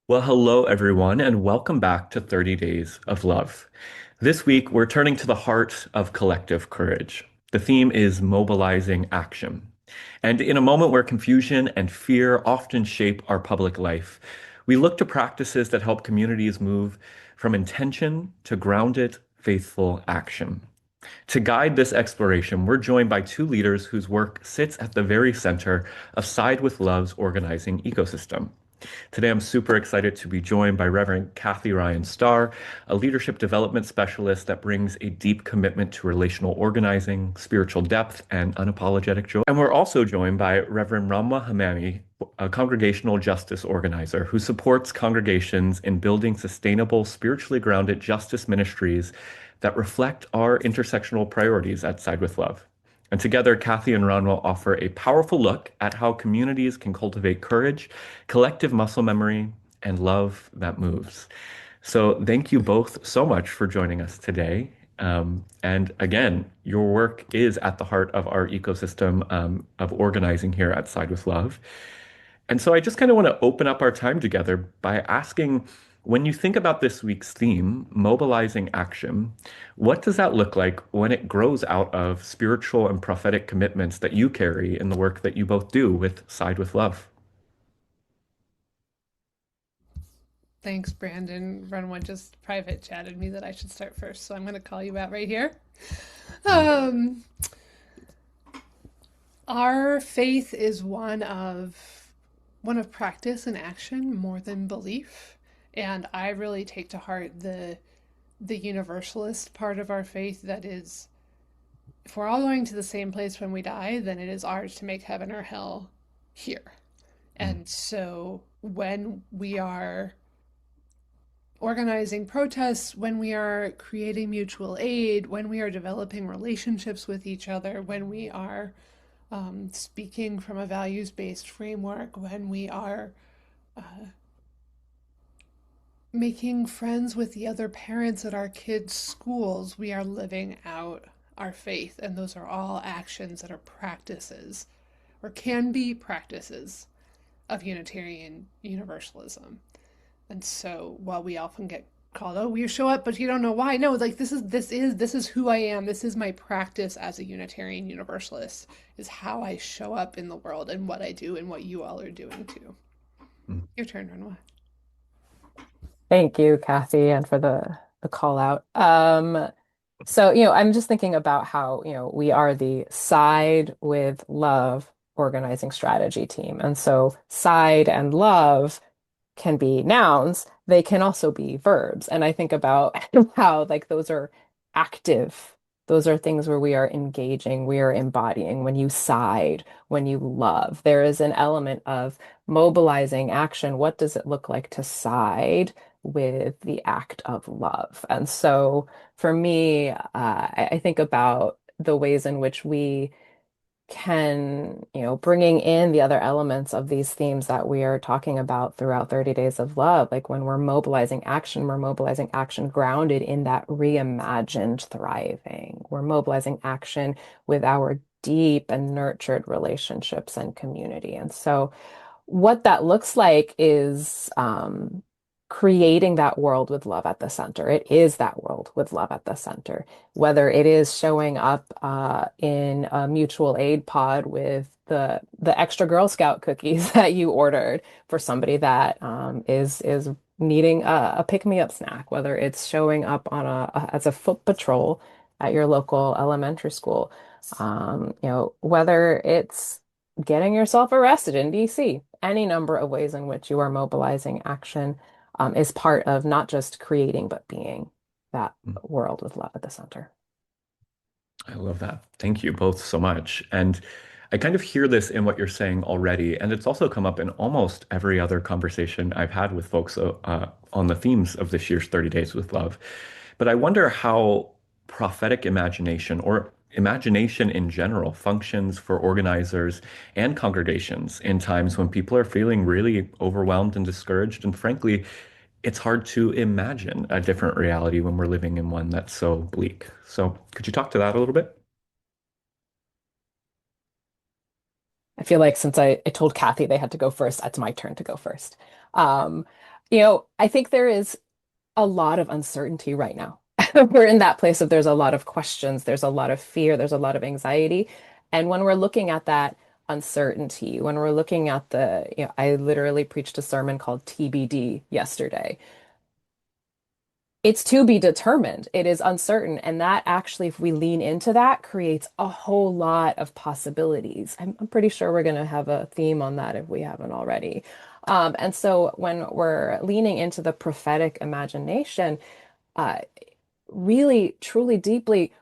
Well, hello everyone, and welcome back to 30 Days of Love. This week, we're turning to the heart of collective courage. The theme is mobilizing action. And in a moment where confusion and fear often shape our public life, we look to practices that help communities move from intention to grounded, faithful action. To guide this exploration, we're joined by two leaders whose work sits at the very center of Side with Love's organizing ecosystem. Today, I'm super excited to be joined by Reverend Cathy Rion Starr, a leadership development specialist that brings a deep commitment to relational organizing, spiritual depth, and unapologetic joy. And we're also joined by Reverend Ranwa Hammamy, a congregational justice organizer who supports congregations in building sustainable, spiritually grounded justice ministries that reflect our intersectional priorities at Side with Love. And together, Cathy and Ron will offer a powerful look at how communities can cultivate courage, collective muscle memory, and love that moves. So, thank you both so much for joining us today. And again, your work is at the heart of our ecosystem of organizing here at Side with Love. And so, I just kind of want to open up our time together by asking, when you think about this week's theme, mobilizing action, what does that look like when it grows out of spiritual and prophetic commitments that you carry in the work that you both do with Side with Love? Thanks, Brandon. Runwa just private chatted me that I should start first, so I'm going to call you out right here. Mm, Um, our faith is one of practice and action more than belief, and I really take to heart the universalist part of our faith that is, if we're all going to the same place when we die, then it is ours to make heaven or hell here. mm, And so when we are organizing protests, when we are creating mutual aid, when we are developing relationships with each other, when we are speaking from a values based framework, when we are making friends with the other parents at our kids' schools, we are living out our faith. And those are all actions that are practices or can be practices of Unitarian Universalism. And so while we often get called, oh, you show up, but you don't know why. No, like this is who I am. This is my practice as a Unitarian Universalist, is how I show up in the world and what I do and what you all are doing too. mm. Your turn, Renwa. Thank you, Kathy, and for the call out. I'm just thinking about how, we are the Side with Love organizing strategy team. And so side and love can be nouns, they can also be verbs. And I think about how like those are active. Those are things where we are engaging, we are embodying. When you side, when you love, there is an element of mobilizing action. What does it look like to side with the act of love? And so for me, I think about the ways in which we can, bringing in the other elements of these themes that we are talking about throughout 30 Days of Love, like when we're mobilizing action grounded in that reimagined thriving. We're mobilizing action with our deep and nurtured relationships and community. And so what that looks like is creating that world with love at the center. It is that world with love at the center, whether it is showing up in a mutual aid pod with the extra Girl Scout cookies that you ordered for somebody that is needing a pick-me-up snack, whether it's showing up on as a foot patrol at your local elementary school, whether it's getting yourself arrested in DC. Any number of ways in which you are mobilizing action is part of not just creating, but being that Mm. world with love at the center. I love that. Thank you both so much. And I kind of hear this in what you're saying already, and it's also come up in almost every other conversation I've had with folks on the themes of this year's 30 Days with Love. But I wonder how prophetic imagination or imagination in general functions for organizers and congregations in times when people are feeling really overwhelmed and discouraged. And frankly, it's hard to imagine a different reality when we're living in one that's so bleak. So, could you talk to that a little bit? I feel like since I told Kathy they had to go first, it's my turn to go first. Um, I think there is a lot of uncertainty right now. We're in that place of there's a lot of questions, there's a lot of fear, there's a lot of anxiety. And when we're looking at that uncertainty, when we're looking at I literally preached a sermon called TBD yesterday. It's to be determined. It is uncertain. And that actually, if we lean into that, creates a whole lot of possibilities. I'm pretty sure we're going to have a theme on that if we haven't already. And so when we're leaning into the prophetic imagination, uh, really, truly, deeply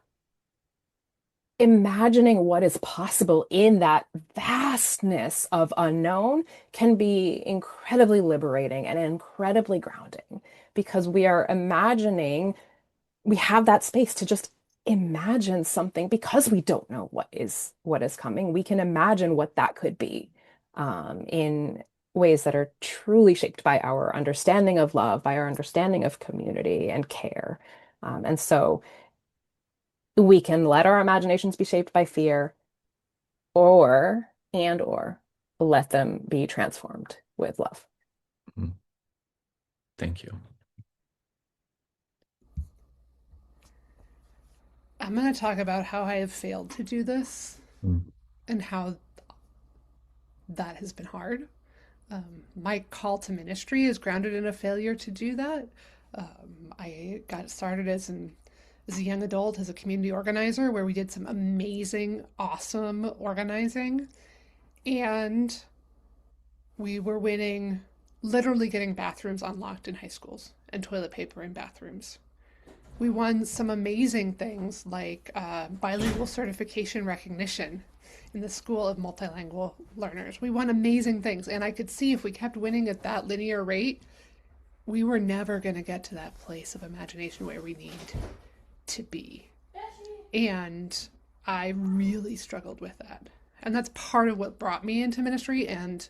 imagining what is possible in that vastness of unknown can be incredibly liberating and incredibly grounding because we are imagining we have that space to just imagine something because we don't know what is coming. We can imagine what that could be in ways that are truly shaped by our understanding of love, by our understanding of community and care. And so we can let our imaginations be shaped by fear or let them be transformed with love. Mm, thank you. I'm going to talk about how I have failed to do this Mm, and how that has been hard. My call to ministry is grounded in a failure to do that. I got started as a young adult as a community organizer where we did some amazing, awesome organizing, and we were winning, literally getting bathrooms unlocked in high schools and toilet paper in bathrooms. We won some amazing things like bilingual certification recognition in the School of Multilingual Learners. We won amazing things. And I could see if we kept winning at that linear rate, we were never going to get to that place of imagination where we need to be. And I really struggled with that. And that's part of what brought me into ministry. And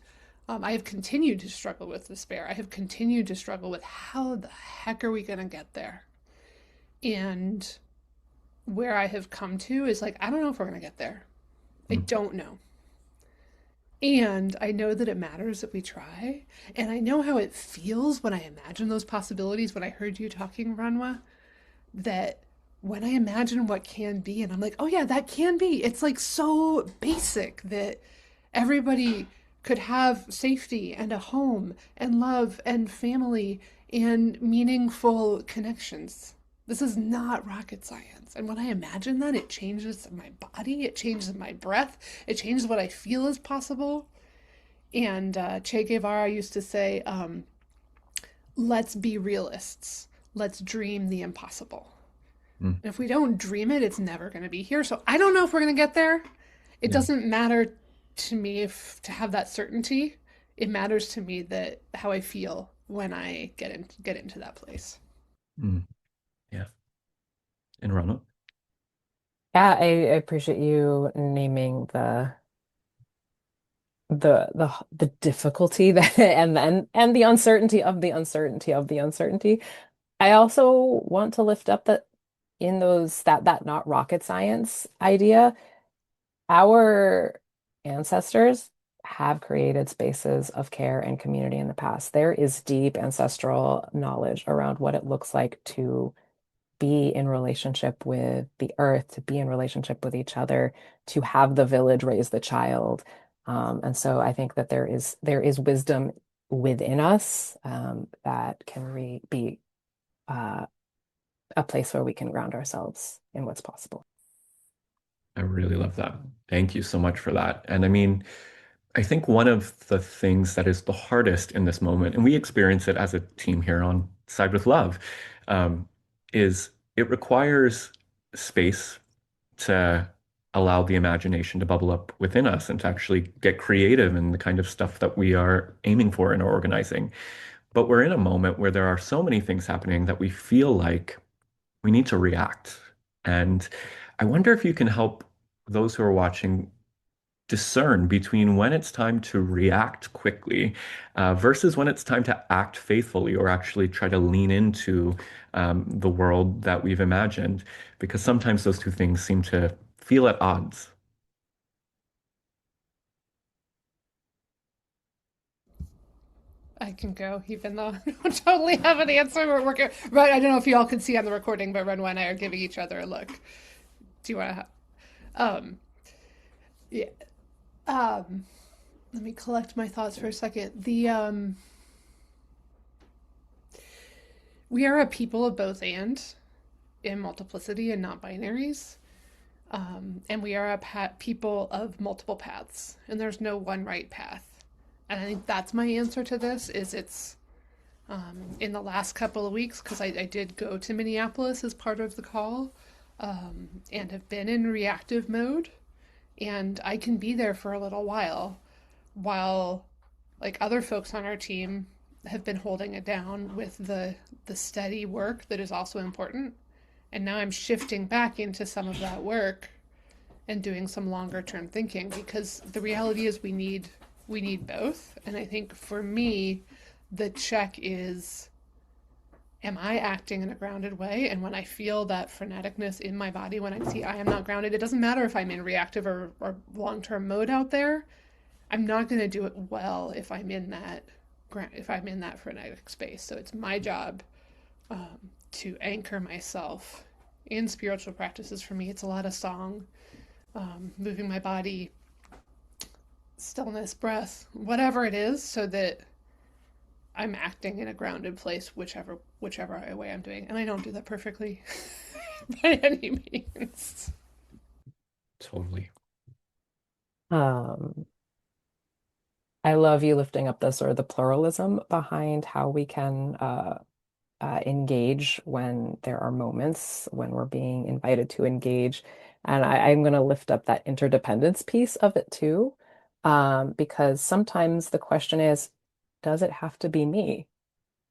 I have continued to struggle with despair. I have continued to struggle with how the heck are we going to get there? And where I have come to is like, I don't know if we're going to get there. I mm, don't know. And I know that it matters that we try. And I know how it feels when I imagine those possibilities. When I heard you talking, Ranwa, that when I imagine what can be, and I'm like, oh yeah, that can be. It's like so basic that everybody could have safety and a home and love and family and meaningful connections. This is not rocket science. And when I imagine that, it changes my body, it changes my breath, it changes what I feel is possible. And Che Guevara used to say, let's be realists. Let's dream the impossible. mm. And if we don't dream it, it's never going to be here. So I don't know if we're going to get there. It Yeah. doesn't matter to me if to have that certainty. It matters to me that how I feel when I get into that place. Mm, yeah. And Ronald? Yeah, I appreciate you naming the difficulty that and the uncertainty of the uncertainty of the uncertainty. I also want to lift up that in those that not rocket science idea, our ancestors have created spaces of care and community in the past. There is deep ancestral knowledge around what it looks like to be in relationship with the earth, to be in relationship with each other, to have the village raise the child. And so I think that there is wisdom within us that can be uh, a place where we can ground ourselves in what's possible. I really love that. Thank you so much for that. And I mean, I think one of the things that is the hardest in this moment, and we experience it as a team here on Side with Love, um, is it requires space to allow the imagination to bubble up within us and to actually get creative in the kind of stuff that we are aiming for in our organizing. But we're in a moment where there are so many things happening that we feel like we need to react. And I wonder if you can help those who are watching discern between when it's time to react quickly versus when it's time to act faithfully or actually try to lean into the world that we've imagined, because sometimes those two things seem to feel at odds. I can go, even though I don't totally have an answer. We're working, right? I don't know if you all can see on the recording, but Renwa and I are giving each other a look. Do you want to? Um, yeah. Um, Let me collect my thoughts for a second. We are a people of both and in multiplicity and not binaries. And we are a people of multiple paths, and there's no one right path. And I think that's my answer to this. Is it's in the last couple of weeks because I did go to Minneapolis as part of the call, and have been in reactive mode, and I can be there for a little while like other folks on our team have been holding it down with the steady work that is also important. And now I'm shifting back into some of that work and doing some longer term thinking because the reality is we need both. And I think for me, the check is, am I acting in a grounded way? And when I feel that freneticness in my body, when I see I am not grounded, it doesn't matter if I'm in reactive or long term mode out there. I'm not going to do it well if I'm in that frenetic space. So it's my job to anchor myself in spiritual practices. For me, it's a lot of song, moving my body, stillness, breath, whatever it is, so that I'm acting in a grounded place, whichever way I'm doing. And I don't do that perfectly by any means. Totally. Um, I love you lifting up the sort of the pluralism behind how we can engage when there are moments when we're being invited to engage. And I'm going to lift up that interdependence piece of it too, because sometimes the question is, does it have to be me?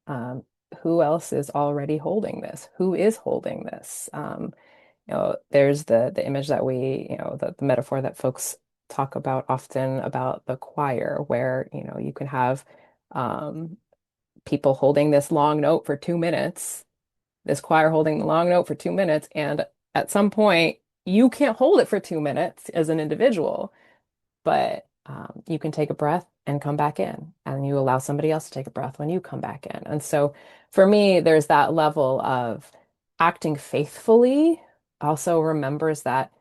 Um, who else is already holding this? Who is holding this? There's the image that the metaphor that folks talk about often about the choir, where, you can have um, people holding this long note for 2 minutes, this choir holding the long note for 2 minutes, and at some point, you can't hold it for 2 minutes as an individual, but you can take a breath and come back in, and you allow somebody else to take a breath when you come back in. And so for me, there's that level of acting faithfully also remembers that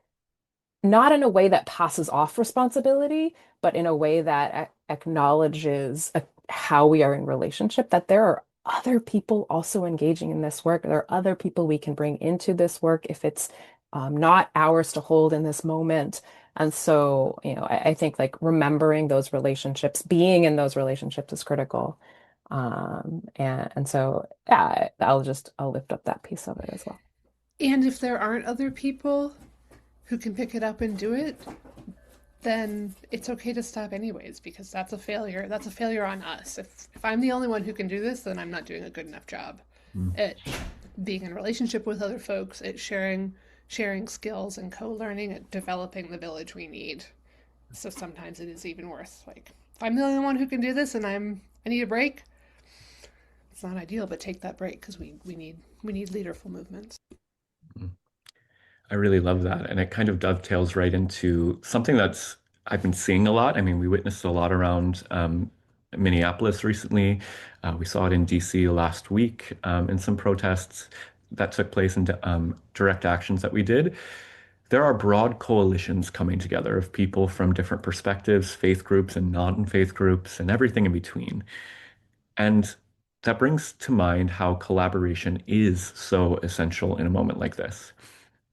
not in a way that passes off responsibility, but in a way that acknowledges how we are in relationship, that there are other people also engaging in this work. There are other people we can bring into this work if it's not ours to hold in this moment. And so, I think like remembering those relationships, being in those relationships is critical. And so, yeah, I'll lift up that piece of it as well. And if there aren't other people who can pick it up and do it, then it's okay to stop anyways because that's a failure. That's a failure on us. If I'm the only one who can do this, then I'm not doing a good enough job Mm. at being in relationship with other folks, at sharing skills and co-learning, at developing the village we need. So sometimes it is even worse. Like if I'm the only one who can do this and I need a break, it's not ideal, but take that break because we need leaderful movements. Mm. I really love that. And it kind of dovetails right into something that's I've been seeing a lot. I mean, we witnessed a lot around Minneapolis recently. We saw it in DC last week in some protests that took place and direct actions that we did. There are broad coalitions coming together of people from different perspectives, faith groups and non-faith groups, and everything in between. And that brings to mind how collaboration is so essential in a moment like this.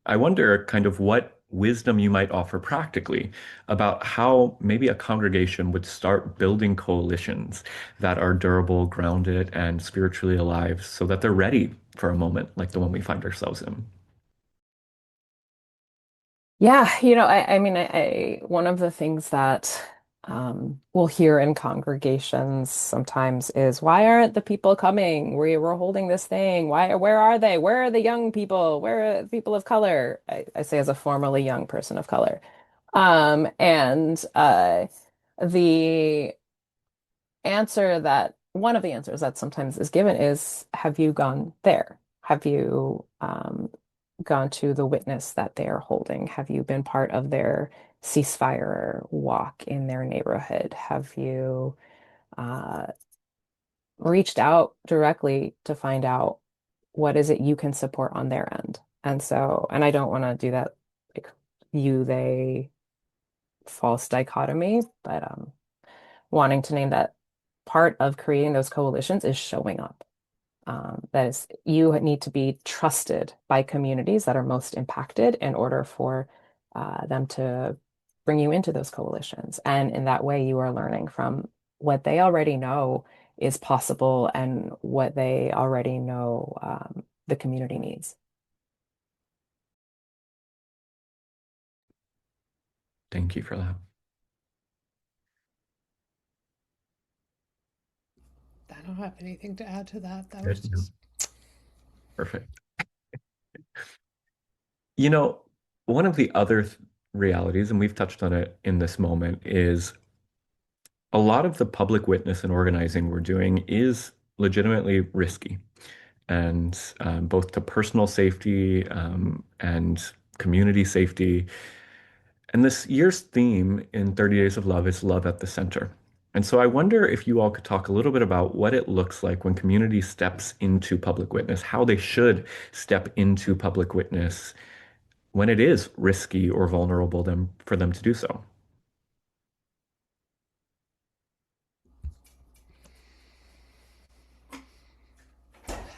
I wonder kind of what wisdom you might offer practically about how maybe a congregation would start building coalitions that are durable, grounded, and spiritually alive so that they're ready for a moment like the one we find ourselves in. Yeah, I mean, one of the things that we'll hear in congregations sometimes is, why aren't the people coming? We're holding this thing. Where are they? Where are the young people? Where are the people of color? I say as a formerly young person of color. And the one of the answers that sometimes is given is, have you gone there? Have you gone to the witness that they are holding? Have you been part of their ceasefire walk in their neighborhood? Have you uh, reached out directly to find out what is it you can support on their end. And so, and I don't want to do that like you, they false dichotomy, but wanting to name that part of creating those coalitions is showing up. That is, you need to be trusted by communities that are most impacted in order for them to bring you into those coalitions. And in that way, you are learning from what they already know is possible and what they already know the community needs. Thank you for that. I don't have anything to add to that. That was Good. just Perfect. One of the other realities, and we've touched on it in this moment, is a lot of the public witness and organizing we're doing is legitimately risky, and both to personal safety and community safety. And this year's theme in 30 Days of Love is love at the center. And so I wonder if you all could talk a little bit about what it looks like when community steps into public witness, how they should step into public witness when it is risky or vulnerable for them to do so.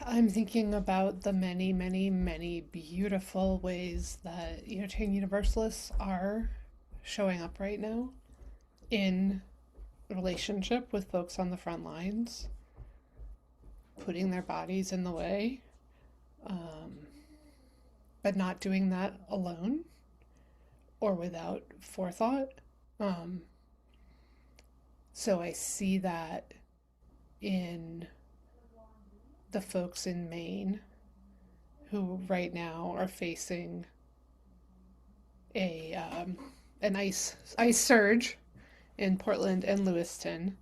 I'm thinking about the many, many, many beautiful ways that Unitarian Universalists are showing up right now in relationship with folks on the front lines, putting their bodies in the way, but not doing that alone or without forethought. Um, so I see that in the folks in Maine who right now are facing a an ice surge in Portland and Lewiston.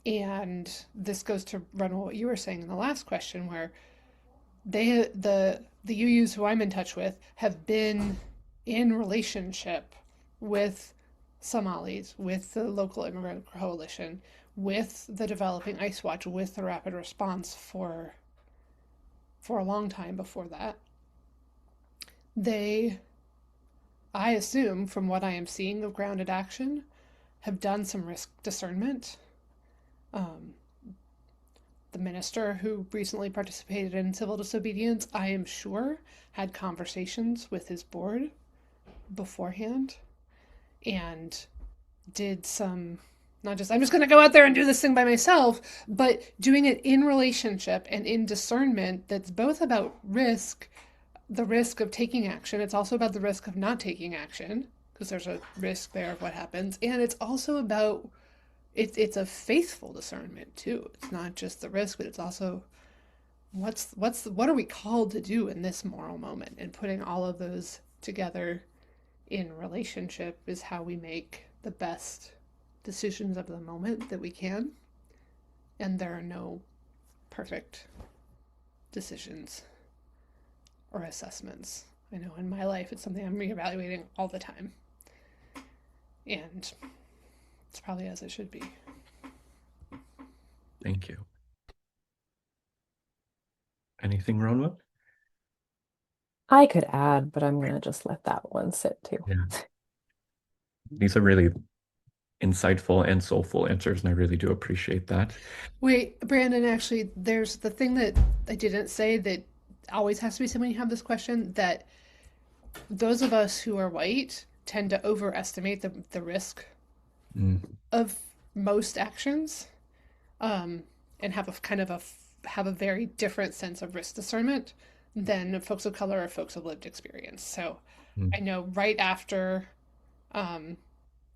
And this goes to run what you were saying in the last question, where the UUs who I'm in touch with have been in relationship with Somalis, with the local immigrant coalition, with the developing Ice Watch, with the rapid response for a long time before that. They, I assume, from what I am seeing of grounded action, have done some risk discernment. Um, the minister who recently participated in civil disobedience, I am sure, had conversations with his board beforehand and did some, not just, I'm just going to go out there and do this thing by myself, but doing it in relationship and in discernment that's both about risk, the risk of taking action. It's also about the risk of not taking action because there's a risk there of what happens. And it's also about it's a faithful discernment too. It's not just the risk, but it's also what are we called to do in this moral moment, and putting all of those together in relationship is how we make the best decisions of the moment that we can. And there are no perfect decisions or assessments. I know in my life it's something I'm reevaluating all the time, and it's probably as it should be. Thank you. Anything, Ronwa? I could add, but I'm going to just let that one sit too. Yeah. These are really insightful and soulful answers, and I really do appreciate that. Wait, Brandon, actually, there's the thing that I didn't say that always has to be said when you have this question, that those of us who are white tend to overestimate the risk Mm, of most actions, um, and have a kind of have a very different sense of risk discernment than folks of color or folks of lived experience. So I mm, know right after um,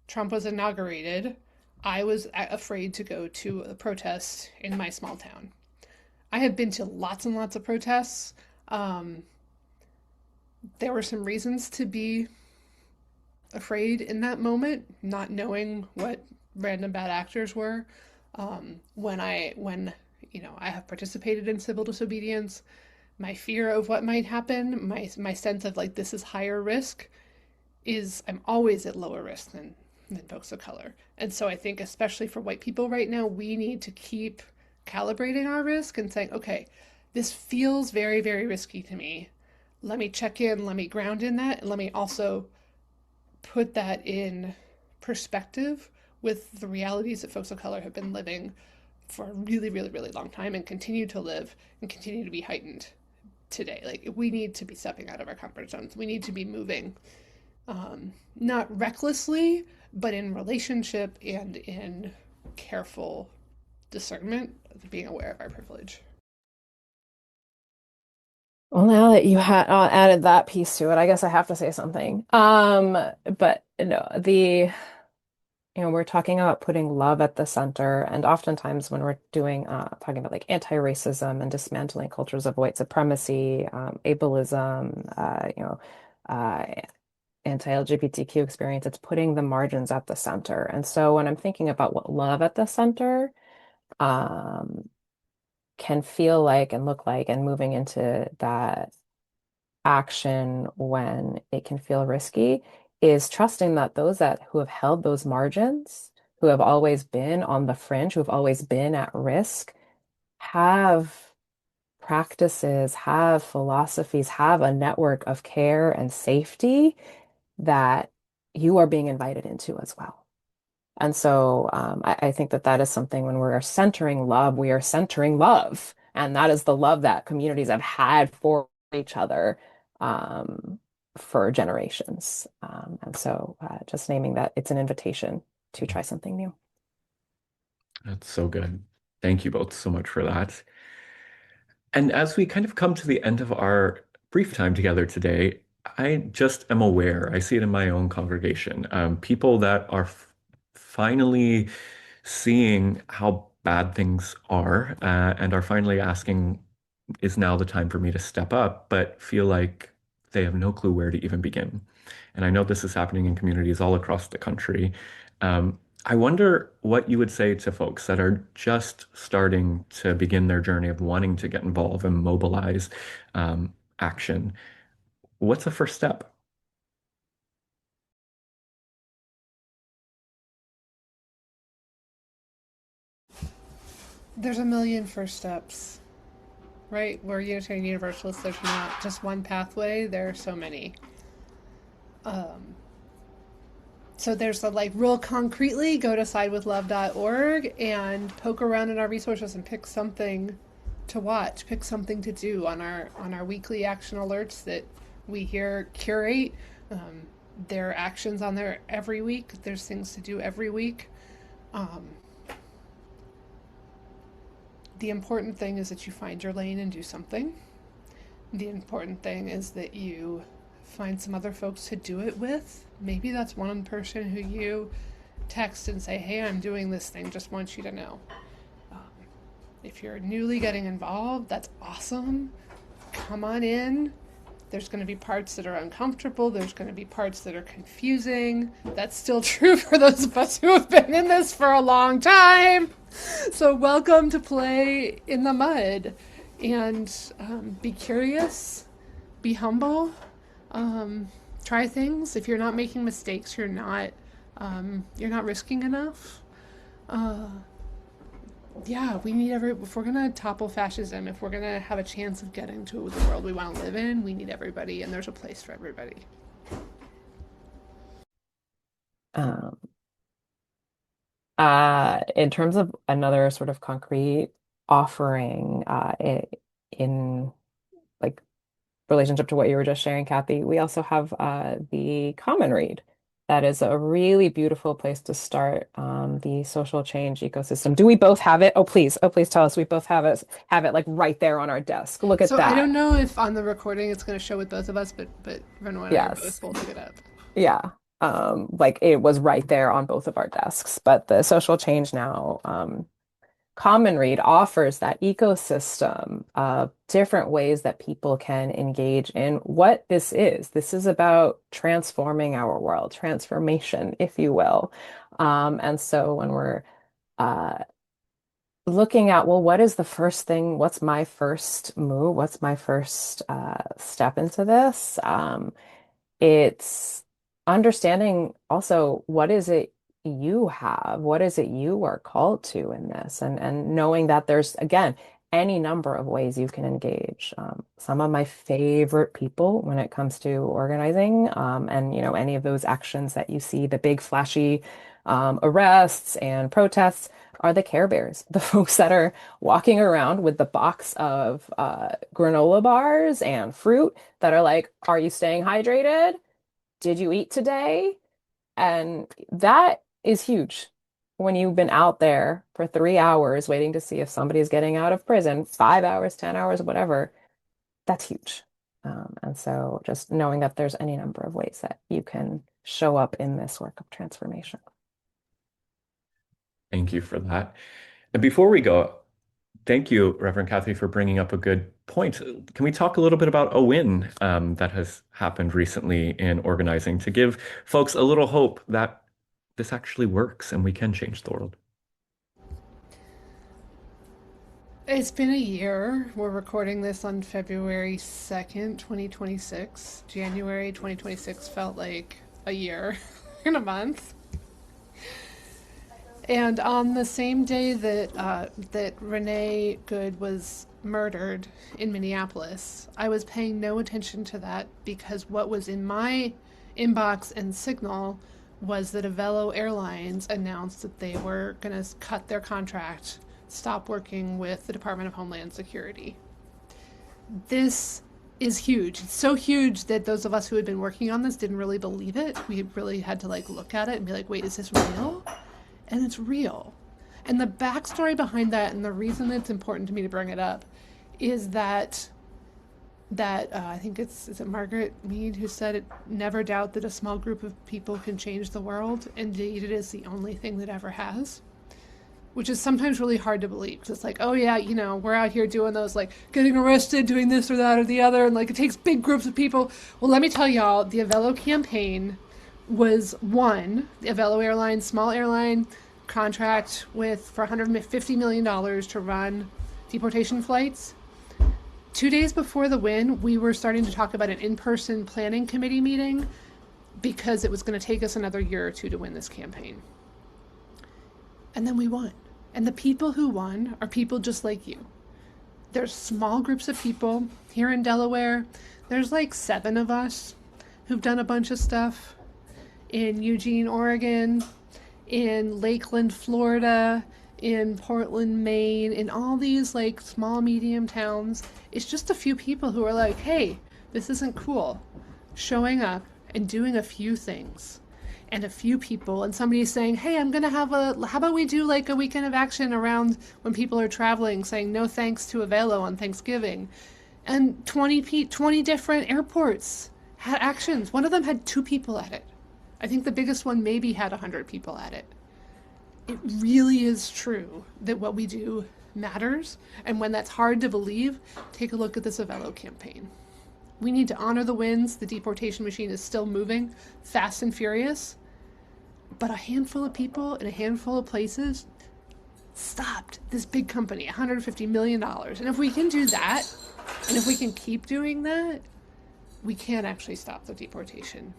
Trump was inaugurated, I was afraid to go to a protest in my small town. I have been to lots and lots of protests. Um, there were some reasons to be afraid in that moment, not knowing what random bad actors were. When I have participated in civil disobedience, my fear of what might happen, my sense of like this is higher risk, is I'm always at lower risk than folks of color. And so I think especially for white people right now, we need to keep calibrating our risk and saying, okay, this feels very, very risky to me. Let me check in, let me ground in that, and let me also put that in perspective with the realities that folks of color have been living for a really, really, really long time and continue to live and continue to be heightened today. Like, we need to be stepping out of our comfort zones. We need to be moving, not recklessly, but in relationship and in careful discernment, being aware of our privilege. Well, now that you had added that piece to it, I guess I have to say something. But no, we're talking about putting love at the center, and oftentimes when we're doing talking about like anti-racism and dismantling cultures of white supremacy, ableism, uh, anti-LGBTQ experience, it's putting the margins at the center. And so when I'm thinking about what love at the center um, can feel like and look like, and moving into that action when it can feel risky, is trusting that those that who have held those margins, who have always been on the fringe, who have always been at risk, have practices, have philosophies, have a network of care and safety that you are being invited into as well. And so I think that that is something when we're centering love, we are centering love. And that is the love that communities have had for each other um, for generations. And so just naming that it's an invitation to try something new. That's so good. Thank you both so much for that. And as we kind of come to the end of our brief time together today, I just am aware, I see it in my own congregation, people that are finally seeing how bad things are and are finally asking, is now the time for me to step up, but feel like they have no clue where to even begin. And I know this is happening in communities all across the country. Um, I wonder what you would say to folks that are just starting to begin their journey of wanting to get involved and mobilize action. What's the first step? There's a million first steps, right? We're Unitarian Universalists. There's not just one pathway, there are so many. Um, so there's the like real concretely go to sidewithlove.org and poke around in our resources and pick something to watch, pick something to do on our weekly action alerts that we here curate. Um, there are actions on there every week. There's things to do every week. Um, the important thing is that you find your lane and do something. The important thing is that you find some other folks to do it with. Maybe that's one person who you text and say, hey, I'm doing this thing, just want you to know. Um, if you're newly getting involved, that's awesome. Come on in. There's going to be parts that are uncomfortable. There's going to be parts that are confusing. That's still true for those of us who have been in this for a long time. So, welcome to play in the mud and be curious, be humble, try things. If you're not making mistakes, you're not risking enough. Uh, yeah, we need if we're gonna topple fascism, if we're gonna have a chance of getting to the world we want to live in, we need everybody, and there's a place for everybody. Um, in terms of another sort of concrete offering in like relationship to what you were just sharing, Kathy, we also have the Common Read. That is a really beautiful place to start the social change ecosystem. Do we both have it? Oh, please tell us we both have it like right there on our desk. Look at So I that. don't know if on the recording it's going to show with both of us, but Renwa and I are Yes. both holding it up. Yeah. Like it was right there on both of our desks. But the social change now Common Read offers that ecosystem of different ways that people can engage in what this is. This is about transforming our world, transformation, if you will. And so when we're uh, looking at, well, what is the first thing? What's my first move? What's my first step into this? It's understanding also what is it you have? What is it you are called to in this? And knowing that there's, again, any number of ways you can engage. Some of my favorite people when it comes to organizing, and any of those actions that you see, the big flashy arrests and protests, are the Care Bears, the folks that are walking around with the box of granola bars and fruit that are like, are you staying hydrated? Did you eat today? And that is huge. When you've been out there for 3 hours waiting to see if somebody's getting out of prison, 5 hours, 10 hours, whatever, that's huge. And so just knowing that there's any number of ways that you can show up in this work of transformation. Thank you for that. And before we go, thank you, Reverend Cathy, for bringing up a good point. Can we talk a little bit about a win that has happened recently in organizing to give folks a little hope that this actually works and we can change the world? It's been a year. We're recording this on February 2nd, 2026. January 2026 felt like a year and a month. And on the same day that Renee Good was murdered in Minneapolis, I was paying no attention to that because what was in my inbox and signal was that Avelo Airlines announced that they were going to cut their contract, stop working with the Department of Homeland Security. This is huge. It's so huge that those of us who had been working on this didn't really believe it. We really had to look at it and be like, wait, is this real? And it's real. And the backstory behind that, and the reason it's important to me to bring it up, is that I think is it Margaret Mead who said it, never doubt that a small group of people can change the world. Indeed, it is the only thing that ever has. Which is sometimes really hard to believe because it's like, oh yeah, we're out here doing those, getting arrested, doing this or that or the other, and it takes big groups of people. Well, let me tell y'all, the Avelo campaign was one, the Avelo Airlines, small airline, contract for $150 million to run deportation flights. 2 days before the win, we were starting to talk about an in-person planning committee meeting because it was going to take us another year or two to win this campaign. And then we won. And the people who won are people just like you. There's small groups of people here in Delaware. There's 7 of us who've done a bunch of stuff in Eugene, Oregon, in Lakeland, Florida, in Portland, Maine, in all these small, medium towns. It's just a few people who are like, hey, this isn't cool. Showing up and doing a few things. And a few people, and somebody's saying, hey, I'm going to how about we do a weekend of action around when people are traveling, saying no thanks to Avelo on Thanksgiving. And 20 different airports had actions. One of them had 2 people at it. I think the biggest one maybe had 100 people at it. It really is true that what we do matters. And when that's hard to believe, take a look at this Avelo campaign. We need to honor the wins. The deportation machine is still moving fast and furious. But a handful of people in a handful of places stopped this big company, $150 million. And if we can do that, and if we can keep doing that, we can actually stop the deportation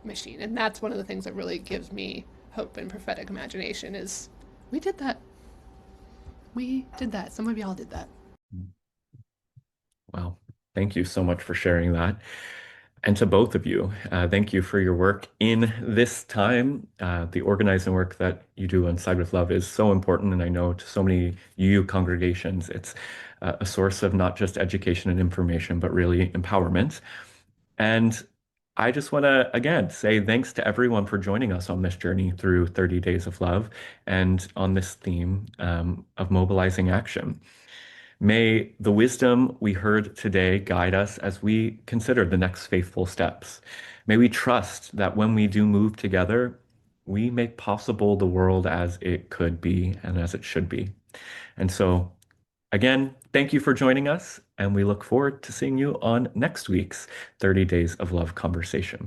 machine. And that's one of the things that really gives me hope and prophetic imagination is we did that. We did that. Some of y'all did that. Well, thank you so much for sharing that. And to both of you, thank you for your work in this time. The organizing work that you do on Side with Love is so important. And I know to so many UU congregations, it's a source of not just education and information, but really empowerment. And I just want to, again, say thanks to everyone for joining us on this journey through 30 Days of Love and on this theme of mobilizing action. May the wisdom we heard today guide us as we consider the next faithful steps. May we trust that when we do move together, we make possible the world as it could be and as it should be. And so, again, thank you for joining us, and we look forward to seeing you on next week's 30 Days of Love conversation.